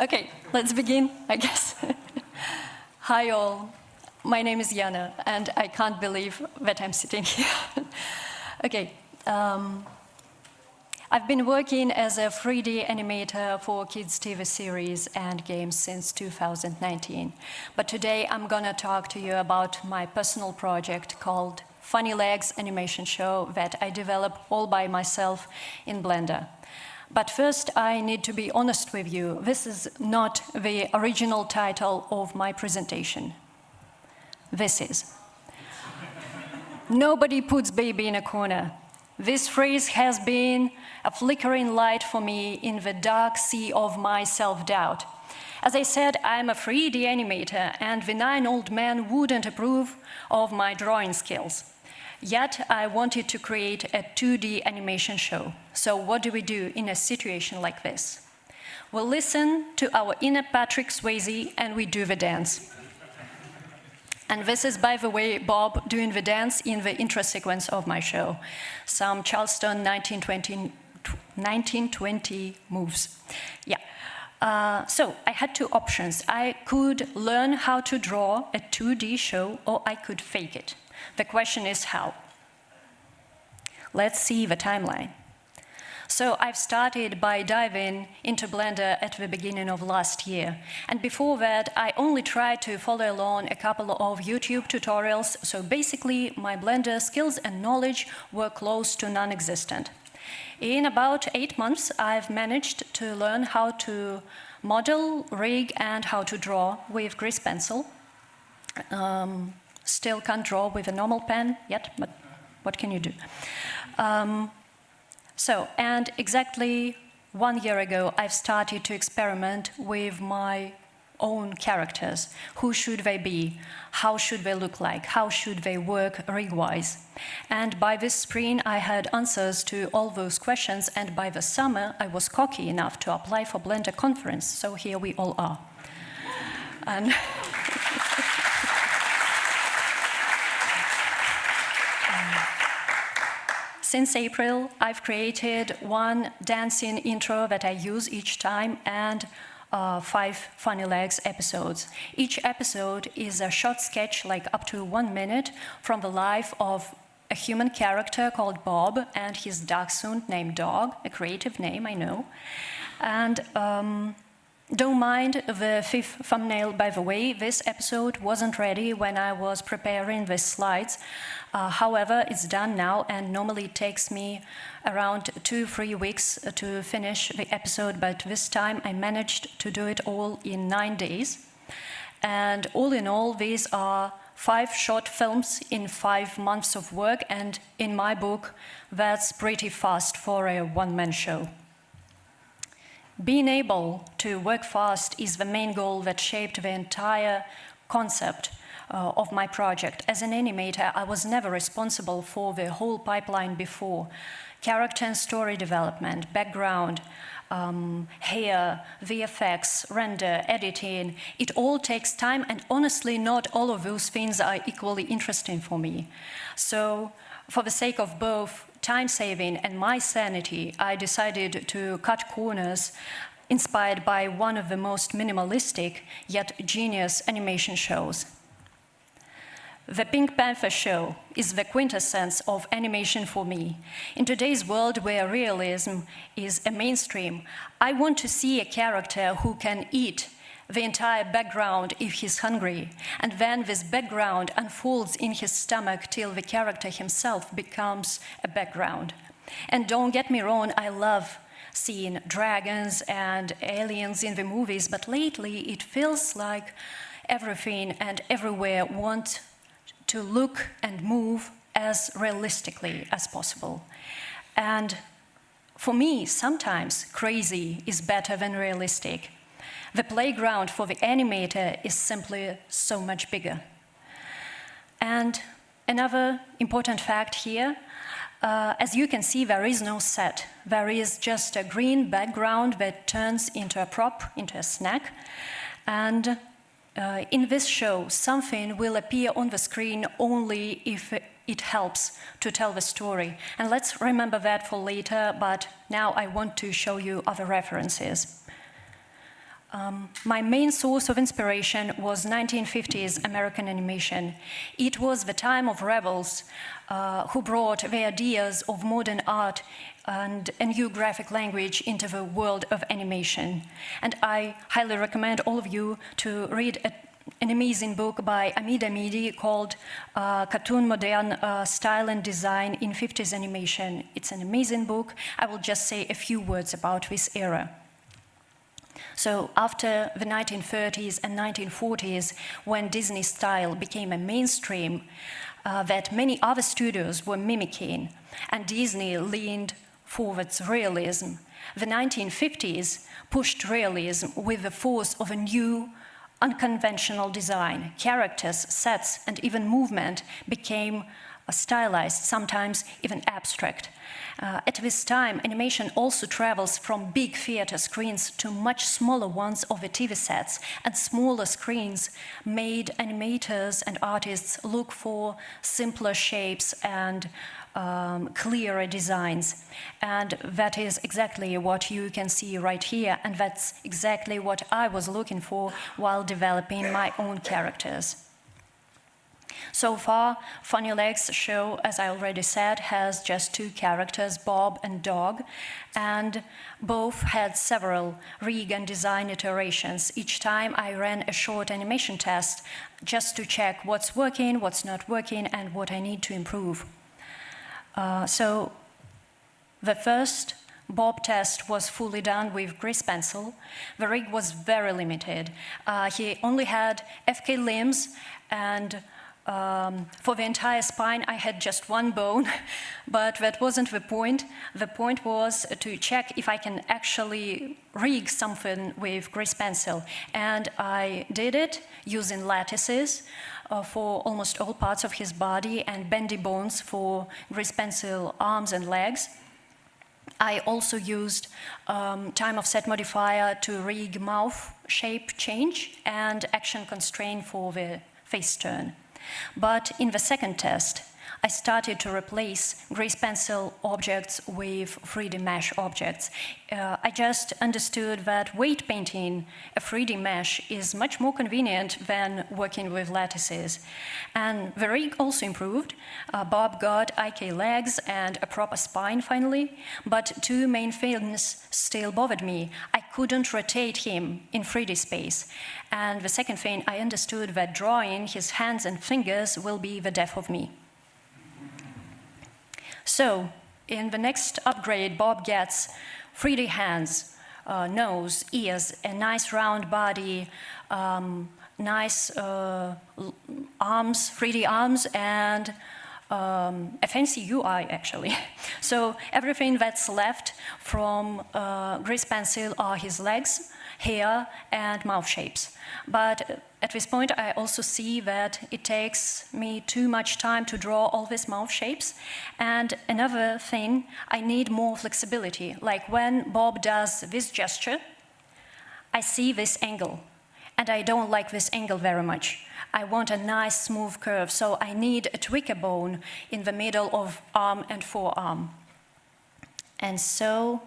Okay, let's begin, I guess. Hi all, my name is Yana, and I can't believe that I'm sitting here. Okay, I've been working as a 3D animator for kids' TV series and games since 2019. But today I'm gonna talk to you about my personal project called Funny Legs animation show that I developed all by myself in Blender. But first, I need to be honest with you. This is not the original title of my presentation. This is. Nobody puts baby in a corner. This phrase has been a flickering light for me in the dark sea of my self-doubt. As I said, I'm a 3D animator, and the 9-old man wouldn't approve of my drawing skills. Yet, I wanted to create a 2D animation show. So what do we do in a situation like this? We listen to our inner Patrick Swayze and we do the dance. And this is, by the way, Bob doing the dance in the intro sequence of my show. Some Charleston 1920 moves. Yeah. So I had two options. I could learn how to draw a 2D show, or I could fake it. The question is how. Let's see the timeline. So I've started by diving into Blender at the beginning of last year. And before that, I only tried to follow along a couple of YouTube tutorials. So basically, my Blender skills and knowledge were close to non-existent. In about 8 months, I've managed to learn how to model, rig, and how to draw with grease pencil. Still can't draw with a normal pen yet, but what can you do? And exactly 1 year ago, I've started to experiment with my own characters. Who should they be? How should they look like? How should they work rig-wise? And by this spring, I had answers to all those questions, and by the summer, I was cocky enough to apply for Blender conference, so here we all are. And since April, I've created one dancing intro that I use each time and 5 Funny Legs episodes. Each episode is a short sketch, like up to 1 minute, from the life of a human character called Bob and his dachshund named Dog, a creative name, I know. And don't mind the 5th thumbnail, by the way. This episode wasn't ready when I was preparing the slides. However, it's done now, and normally it takes me around 2-3 weeks to finish the episode, but this time I managed to do it all in 9 days. And all in all, these are 5 short films in 5 months of work, and in my book, that's pretty fast for a one-man show. Being able to work fast is the main goal that shaped the entire concept of my project. As an animator, I was never responsible for the whole pipeline before. Character and story development, background, hair, VFX, render, editing, it all takes time, and honestly, not all of those things are equally interesting for me. So, for the sake of both time saving and my sanity, I decided to cut corners inspired by one of the most minimalistic yet genius animation shows. The Pink Panther show is the quintessence of animation for me. In today's world where realism is a mainstream, I want to see a character who can eat the entire background if he's hungry, and then this background unfolds in his stomach till the character himself becomes a background. And don't get me wrong, I love seeing dragons and aliens in the movies, but lately it feels like everything and everywhere want to look and move as realistically as possible. And for me, sometimes crazy is better than realistic. The playground for the animator is simply so much bigger. And another important fact here, as you can see, there is no set. There is just a green background that turns into a prop, into a snack. And in this show, something will appear on the screen only if it helps to tell the story. And let's remember that for later, but now I want to show you other references. My main source of inspiration was 1950s American animation. It was the time of rebels who brought the ideas of modern art and a new graphic language into the world of animation. And I highly recommend all of you to read an amazing book by Amid Amidi called Cartoon Modern Style and Design in 50s Animation. It's an amazing book. I will just say a few words about this era. So after the 1930s and 1940s, when Disney style became a mainstream that many other studios were mimicking, and Disney leaned towards realism, the 1950s pushed realism with the force of a new, unconventional design. Characters, sets, and even movement became stylized, sometimes even abstract. At this time, animation also travels from big theater screens to much smaller ones of the TV sets, and smaller screens made animators and artists look for simpler shapes and clearer designs. And that is exactly what you can see right here, and that's exactly what I was looking for while developing my own characters. So far, Funny Legs show, as I already said, has just two characters, Bob and Dog, and both had several rig and design iterations. Each time I ran a short animation test just to check what's working, what's not working, and what I need to improve. So the first Bob test was fully done with grease pencil. The rig was very limited. He only had FK limbs, and for the entire spine, I had just one bone, but that wasn't the point. The point was to check if I can actually rig something with grease pencil. And I did it using lattices for almost all parts of his body and bendy bones for grease pencil arms and legs. I also used time of set modifier to rig mouth shape change and action constraint for the face turn. But in the second test, I started to replace grease pencil objects with 3D mesh objects. I just understood that weight painting a 3D mesh is much more convenient than working with lattices. And the rig also improved. Bob got IK legs and a proper spine finally, but two main things still bothered me. I couldn't rotate him in 3D space. And the second thing, I understood that drawing his hands and fingers will be the death of me. So, in the next upgrade, Bob gets 3D hands, nose, ears, a nice round body, nice arms, 3D arms, and a fancy UI, actually. So everything that's left from grease pencil are his legs, hair, and mouth shapes. But at this point, I also see that it takes me too much time to draw all these mouth shapes. And another thing, I need more flexibility. Like when Bob does this gesture, I see this angle, and I don't like this angle very much. I want a nice smooth curve, so I need a tweaker bone in the middle of arm and forearm. And so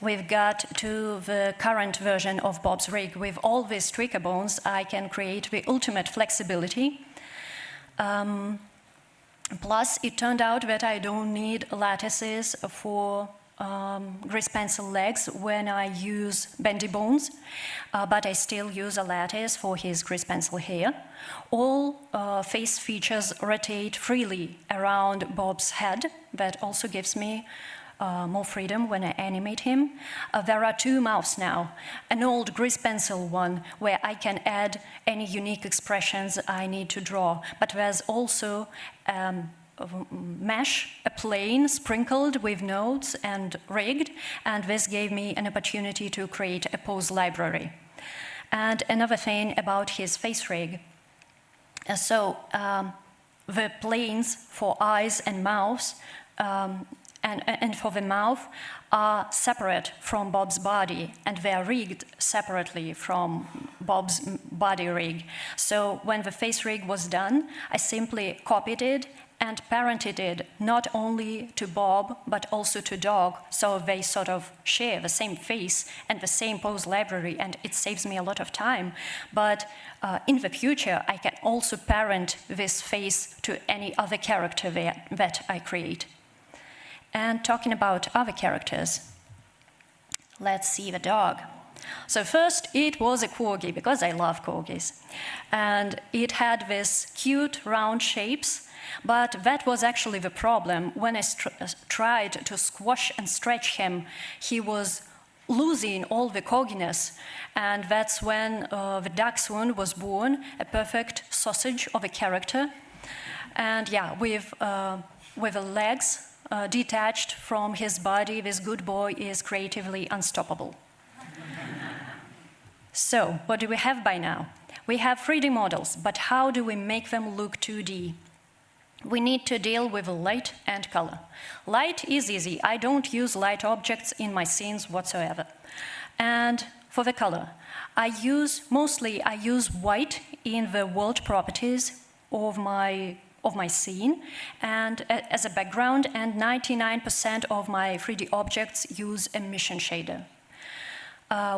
we've got to the current version of Bob's rig. With all these tweaker bones, I can create the ultimate flexibility. Plus, it turned out that I don't need lattices for grease pencil legs when I use bendy bones, but I still use a lattice for his grease pencil hair. All face features rotate freely around Bob's head. That also gives me more freedom when I animate him. There are two mouths now, an old grease pencil one where I can add any unique expressions I need to draw, but there's also mesh, a plane sprinkled with nodes and rigged, and this gave me an opportunity to create a pose library. And another thing about his face rig. The planes for eyes and mouths and for the mouth are separate from Bob's body, and they are rigged separately from Bob's body rig. So when the face rig was done, I simply copied it and parented it not only to Bob, but also to Dog, so they sort of share the same face and the same pose library, and it saves me a lot of time. But in the future, I can also parent this face to any other character that I create. And talking about other characters, let's see the dog. So first, it was a corgi, because I love corgis. And it had these cute round shapes, but that was actually the problem. When I tried to squash and stretch him, he was losing all the corginess. And that's when the dachshund was born, a perfect sausage of a character. And yeah, with the legs detached from his body, this good boy is creatively unstoppable. So, what do we have by now? We have 3D models, but how do we make them look 2D? We need to deal with light and color. Light is easy. I don't use light objects in my scenes whatsoever. And for the color, I use white in the world properties of my scene and as a background, and 99% of my 3D objects use emission shader.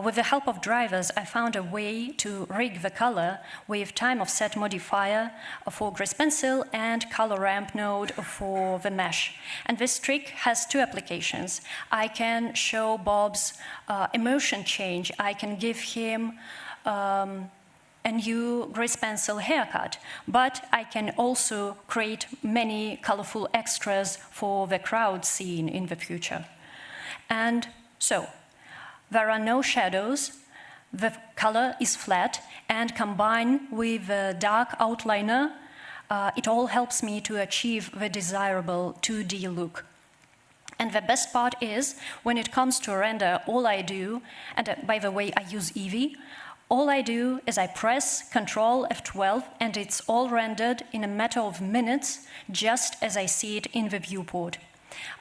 With the help of drivers, I found a way to rig the color with time of set modifier for Grace Pencil and color ramp node for the mesh. And this trick has two applications. I can show Bob's emotion change. I can give him a new Grace Pencil haircut, but I can also create many colorful extras for the crowd scene in the future. And so, there are no shadows, the color is flat, and combined with the dark outliner, it all helps me to achieve the desirable 2D look. And the best part is, when it comes to render, all I do, and by the way, I use Eevee, all I do is I press Ctrl F12, and it's all rendered in a matter of minutes, just as I see it in the viewport.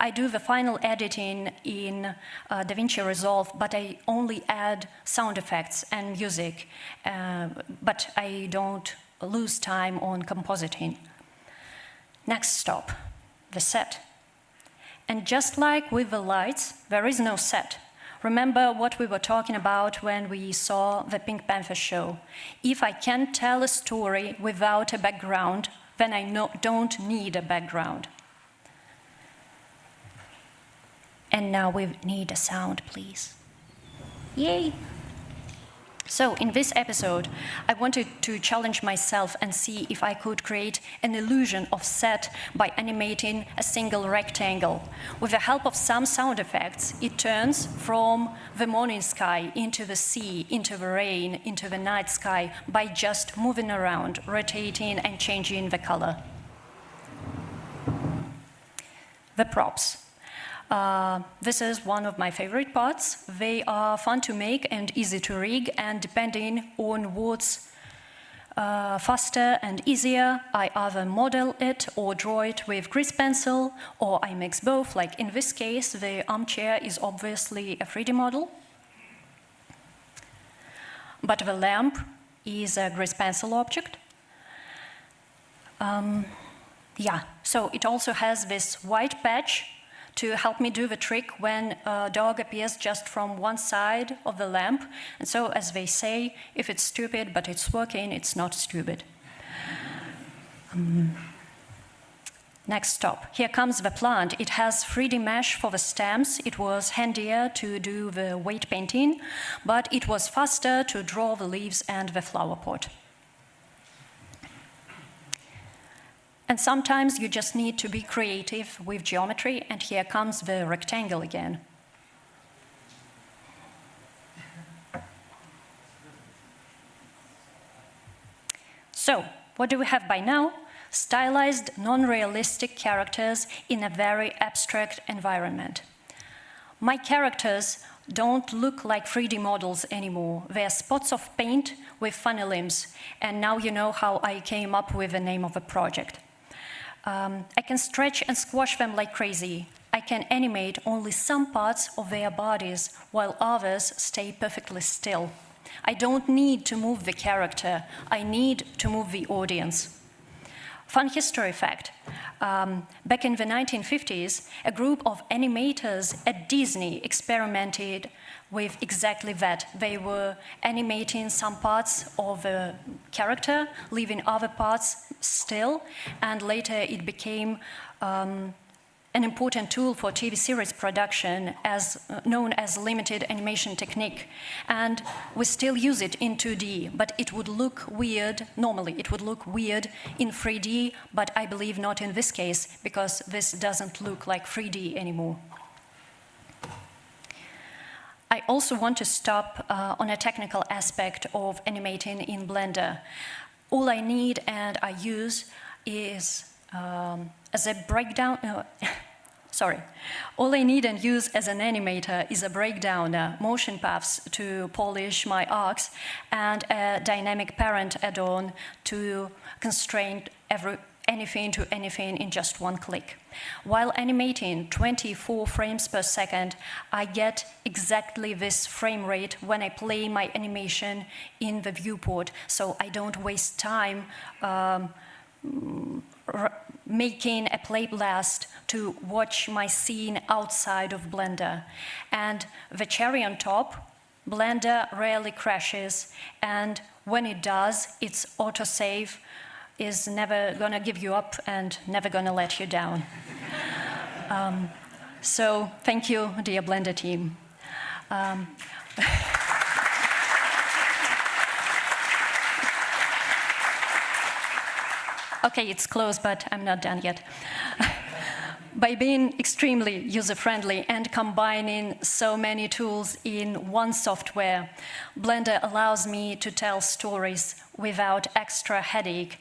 I do the final editing in DaVinci Resolve, but I only add sound effects and music, but I don't lose time on compositing. Next stop, the set. And just like with the lights, there is no set. Remember what we were talking about when we saw the Pink Panther show. If I can't tell a story without a background, then I don't need a background. And now we need a sound, please. Yay! So in this episode, I wanted to challenge myself and see if I could create an illusion of set by animating a single rectangle. With the help of some sound effects, it turns from the morning sky into the sea, into the rain, into the night sky by just moving around, rotating and changing the color. The props. This is one of my favorite parts. They are fun to make and easy to rig, and depending on what's faster and easier, I either model it or draw it with Grease Pencil, or I mix both. Like in this case, the armchair is obviously a 3D model, but the lamp is a Grease Pencil object. So it also has this white patch to help me do the trick when a dog appears just from one side of the lamp. And so, as they say, if it's stupid but it's working, it's not stupid. Next stop. Here comes the plant. It has 3D mesh for the stems. It was handier to do the weight painting, but it was faster to draw the leaves and the flower pot. And sometimes you just need to be creative with geometry, and here comes the rectangle again. So, what do we have by now? Stylized, non-realistic characters in a very abstract environment. My characters don't look like 3D models anymore. They're spots of paint with funny limbs, and now you know how I came up with the name of the project. I can stretch and squash them like crazy. I can animate only some parts of their bodies while others stay perfectly still. I don't need to move the character, I need to move the audience. Fun history fact, back in the 1950s, a group of animators at Disney experimented with exactly that. They were animating some parts of a character, leaving other parts still, and later it became an important tool for TV series production known as limited animation technique. And we still use it in 2D, but it would look weird, normally it would look weird in 3D, but I believe not in this case, because this doesn't look like 3D anymore. I also want to stop on a technical aspect of animating in Blender. All I need and I use is as a breakdown, all I need and use as an animator is a breakdown, motion paths to polish my arcs, and a dynamic parent add-on to constrain anything to anything in just one click. While animating 24 frames per second, I get exactly this frame rate when I play my animation in the viewport, so I don't waste time making a playblast to watch my scene outside of Blender. And the cherry on top, Blender rarely crashes, and when it does, its autosave is never gonna give you up and never gonna let you down. So thank you, dear Blender team. Okay, it's close, but I'm not done yet. By being extremely user-friendly and combining so many tools in one software, Blender allows me to tell stories without extra headache.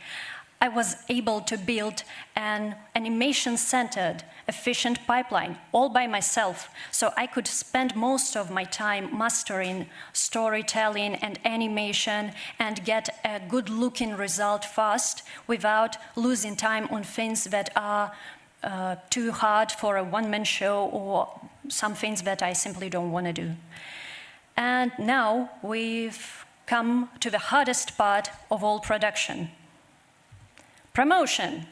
I was able to build an animation-centered, efficient pipeline all by myself, so I could spend most of my time mastering storytelling and animation and get a good-looking result fast without losing time on things that are too hard for a one-man show or some things that I simply don't want to do. And now we've come to the hardest part of all production. Promotion.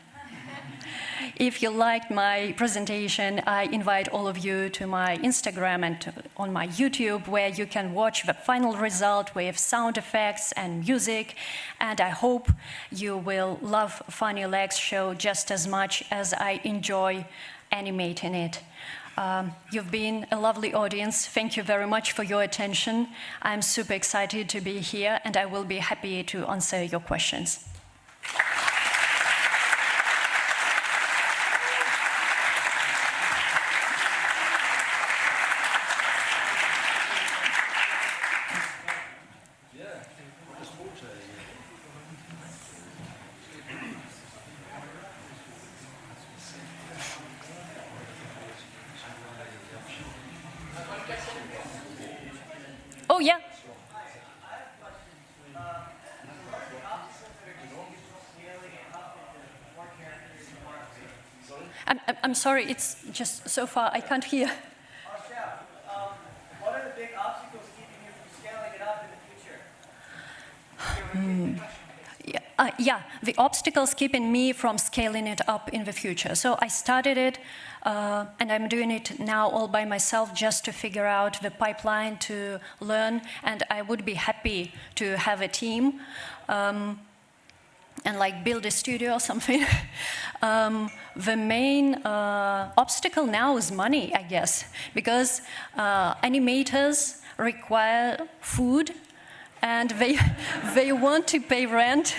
If you liked my presentation, I invite all of you to my Instagram and on my YouTube, where you can watch the final result with sound effects and music. And I hope you will love Funny Legs show just as much as I enjoy animating it. You've been a lovely audience. Thank you very much for your attention. I'm super excited to be here, and I will be happy to answer your questions. Oh, yeah. I'm sorry, it's just so far, I can't hear. What are the big obstacles keeping you from scaling it up in the future? Yeah, the obstacles keeping me from scaling it up in the future. So I started it, and I'm doing it now all by myself just to figure out the pipeline to learn, and I would be happy to have a team and like build a studio or something. The main obstacle now is money, I guess, because animators require food, and they want to pay rent.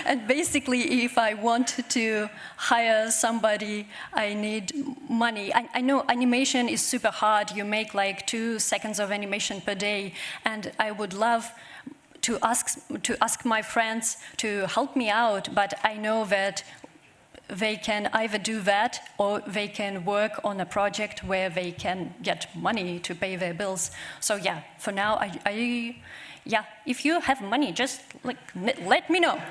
And basically, if I want to hire somebody, I need money. I know animation is super hard. You make like 2 seconds of animation per day, and I would love to ask my friends to help me out, but I know that they can either do that or they can work on a project where they can get money to pay their bills. So yeah, for now, yeah, if you have money, just like let me know.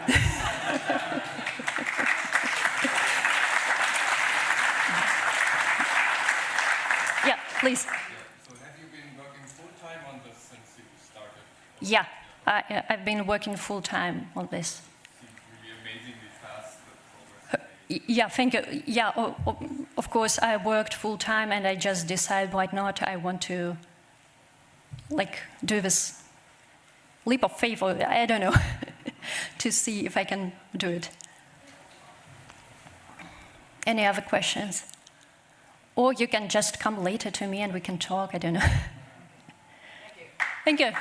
Yeah, please. So have you been working full-time on this since you started? Yeah, I've been working full-time on this. Seems really amazingly fast, the Yeah, thank you. Yeah, of course, I worked full time, and I just decided why not. I want to, like, do this leap of faith, or I don't know, to see if I can do it. Any other questions? Or you can just come later to me and we can talk. I don't know. Thank you.